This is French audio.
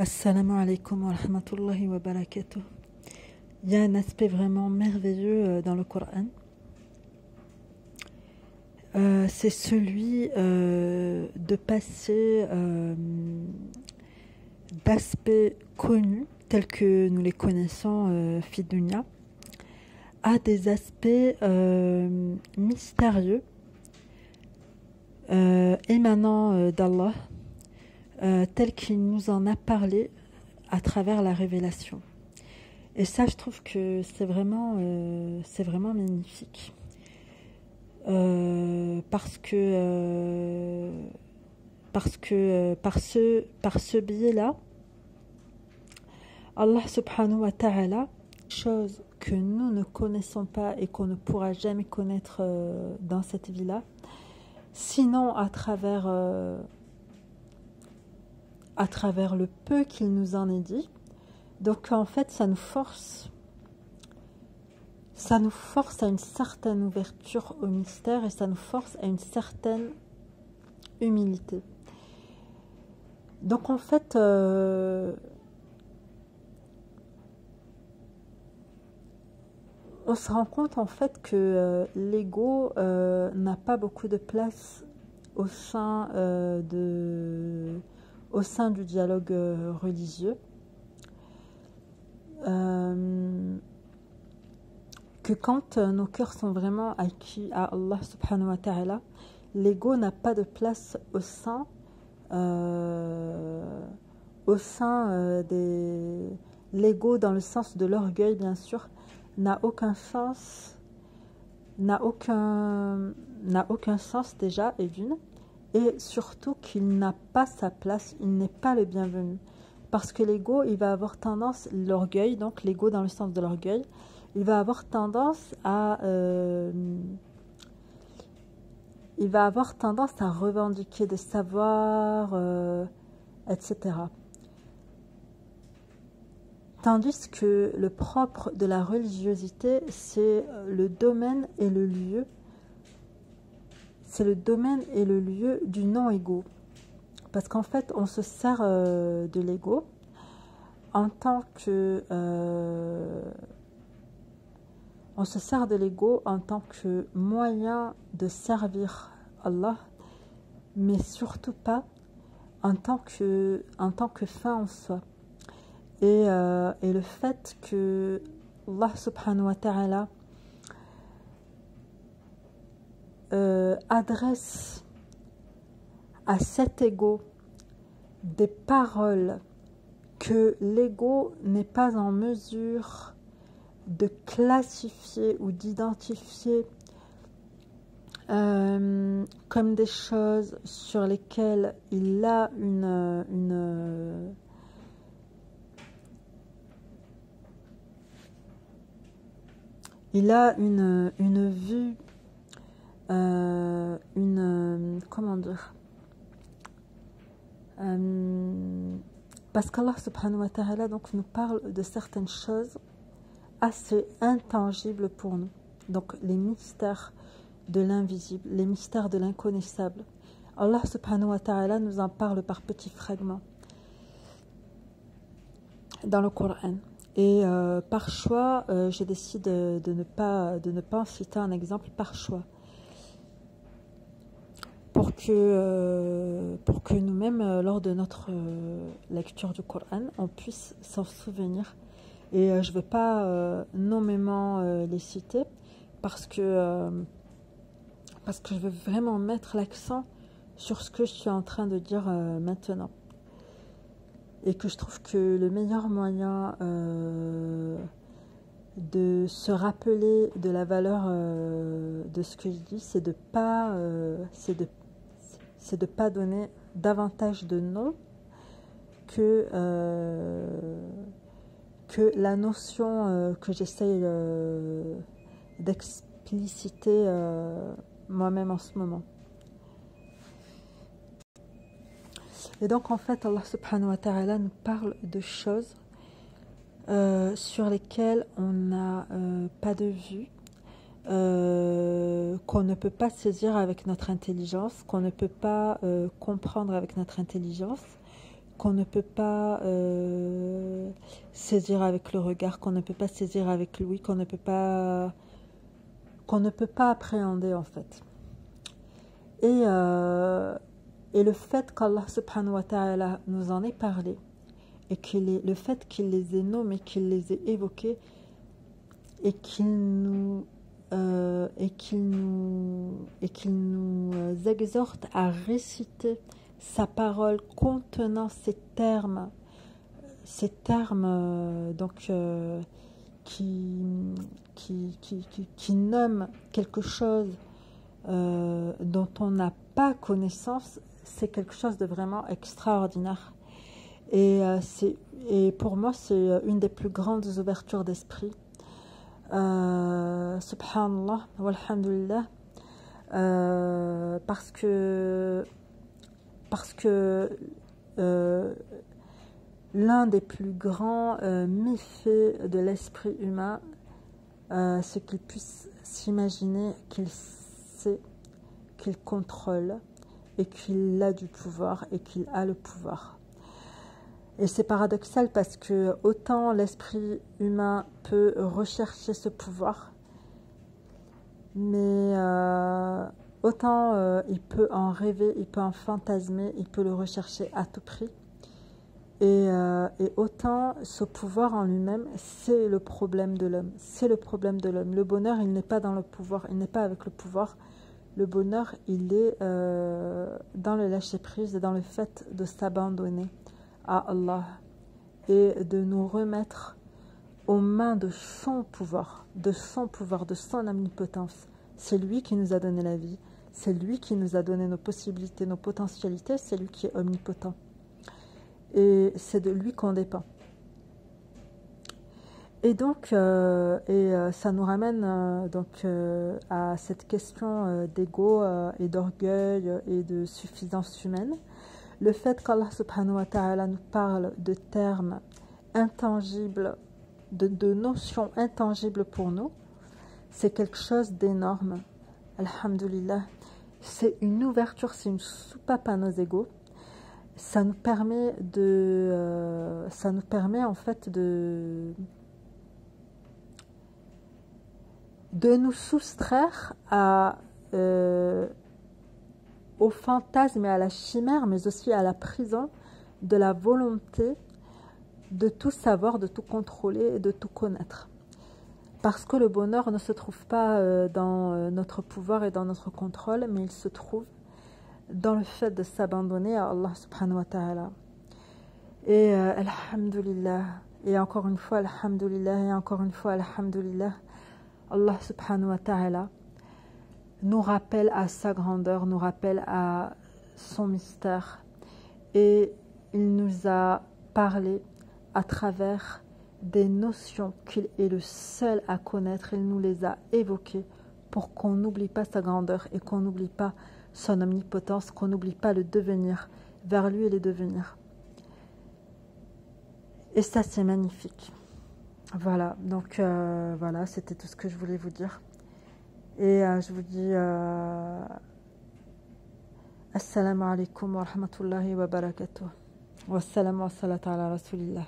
Assalamu alaikum wa rahmatullahi wa barakatuh. Il y a un aspect vraiment merveilleux dans le Coran. C'est celui de passer d'aspects connus tels que nous les connaissons fi dunya à des aspects mystérieux émanant d'Allah tel qu'il nous en a parlé à travers la révélation. Et ça, je trouve que c'est vraiment magnifique. Parce que par ce biais-là, Allah subhanahu wa ta'ala, chose que nous ne connaissons pas et qu'on ne pourra jamais connaître dans cette vie-là, sinon à travers le peu qu'il nous en est dit. Donc en fait, ça nous force à une certaine ouverture au mystère et ça nous force à une certaine humilité. Donc en fait, on se rend compte en fait que l'ego n'a pas beaucoup de place au sein du dialogue religieux. Que quand nos cœurs sont vraiment acquis à Allah subhanahu wa ta'ala, l'ego n'a pas de place au sein des... L'ego dans le sens de l'orgueil, bien sûr, n'a aucun sens déjà, et d'une, et surtout qu'il n'a pas sa place, il n'est pas le bienvenu. Parce que l'ego, il va avoir tendance, l'orgueil, donc l'ego dans le sens de l'orgueil, il va avoir tendance à revendiquer des savoirs, etc. Tandis que le propre de la religiosité, c'est le domaine et le lieu. C'est le domaine et le lieu du non-ego. Parce qu'en fait, on se sert de l'ego en tant que moyen de servir Allah, mais surtout pas en tant que fin en soi. Et le fait que Allah subhanahu wa ta'ala adresse à cet ego des paroles que l'ego n'est pas en mesure de classifier ou d'identifier comme des choses sur lesquelles il a une vue, comment dire, parce qu'Allah subhanahu wa ta'ala donc nous parle de certaines choses assez intangibles pour nous, donc les mystères de l'invisible, les mystères de l'inconnaissable. Allah subhanahu wa ta'ala nous en parle par petits fragments dans le Coran. Et par choix, je décide de ne pas en citer un exemple par choix. Pour que nous-mêmes, lors de notre lecture du Coran, on puisse s'en souvenir. Et je ne vais pas nommément les citer parce que je veux vraiment mettre l'accent sur ce que je suis en train de dire maintenant. Et que je trouve que le meilleur moyen de se rappeler de la valeur de ce que je dis, c'est de pas donner davantage de noms que la notion que j'essaye d'expliciter moi-même en ce moment. Et donc en fait Allah subhanahu wa ta'ala nous parle de choses sur lesquelles on n'a pas de vue, qu'on ne peut pas saisir avec notre intelligence, qu'on ne peut pas comprendre avec notre intelligence, qu'on ne peut pas saisir avec le regard, qu'on ne peut pas saisir avec l'ouïe, qu'on ne peut pas appréhender en fait. Et le fait qu'Allah subhanahu wa ta'ala nous en ait parlé, et le fait qu'il les ait nommés, qu'il les ait évoqués, et qu'il nous exhorte à réciter sa parole contenant ces termes donc qui nomment quelque chose dont on n'a pas connaissance, c'est quelque chose de vraiment extraordinaire. Et pour moi, c'est une des plus grandes ouvertures d'esprit. Subhanallah, walhamdulillah, parce que l'un des plus grands méfaits de l'esprit humain, c'est qu'il puisse s'imaginer qu'il sait, qu'il contrôle et qu'il a du pouvoir et qu'il a le pouvoir. Et c'est paradoxal parce que autant l'esprit humain peut rechercher ce pouvoir, mais autant il peut en rêver, il peut en fantasmer, il peut le rechercher à tout prix. Et autant ce pouvoir en lui-même, c'est le problème de l'homme. C'est le problème de l'homme. Le bonheur, il n'est pas dans le pouvoir, il n'est pas avec le pouvoir. Le bonheur, il est dans le lâcher-prise et dans le fait de s'abandonner à Allah et de nous remettre aux mains de son pouvoir, de son omnipotence. C'est lui qui nous a donné la vie, c'est lui qui nous a donné nos possibilités, nos potentialités, c'est lui qui est omnipotent. Et c'est de lui qu'on dépend. Et donc, ça nous ramène donc à cette question d'ego et d'orgueil et de suffisance humaine. Le fait qu'Allah subhanahu wa ta'ala nous parle de termes intangibles, de notions intangibles pour nous, c'est quelque chose d'énorme. Alhamdulillah. C'est une ouverture, c'est une soupape à nos égos. Ça nous permet en fait de nous soustraire au fantasme et à la chimère, mais aussi à la prison de la volonté de tout savoir, de tout contrôler et de tout connaître. Parce que le bonheur ne se trouve pas dans notre pouvoir et dans notre contrôle, mais il se trouve dans le fait de s'abandonner à Allah subhanahu wa ta'ala. Et alhamdulillah, et encore une fois alhamdulillah, et encore une fois alhamdulillah, Allah subhanahu wa ta'ala nous rappelle à sa grandeur, nous rappelle à son mystère. Et il nous a parlé à travers des notions qu'il est le seul à connaître. Il nous les a évoquées pour qu'on n'oublie pas sa grandeur et qu'on n'oublie pas son omnipotence, qu'on n'oublie pas le devenir, vers lui et les devenirs. Et ça, c'est magnifique. Voilà, donc voilà, c'était tout ce que je voulais vous dire. Et je vous dis Assalamu alaikum wa rahmatullahi wa barakatuh. Wassalamu wa salatu ala rasulillah.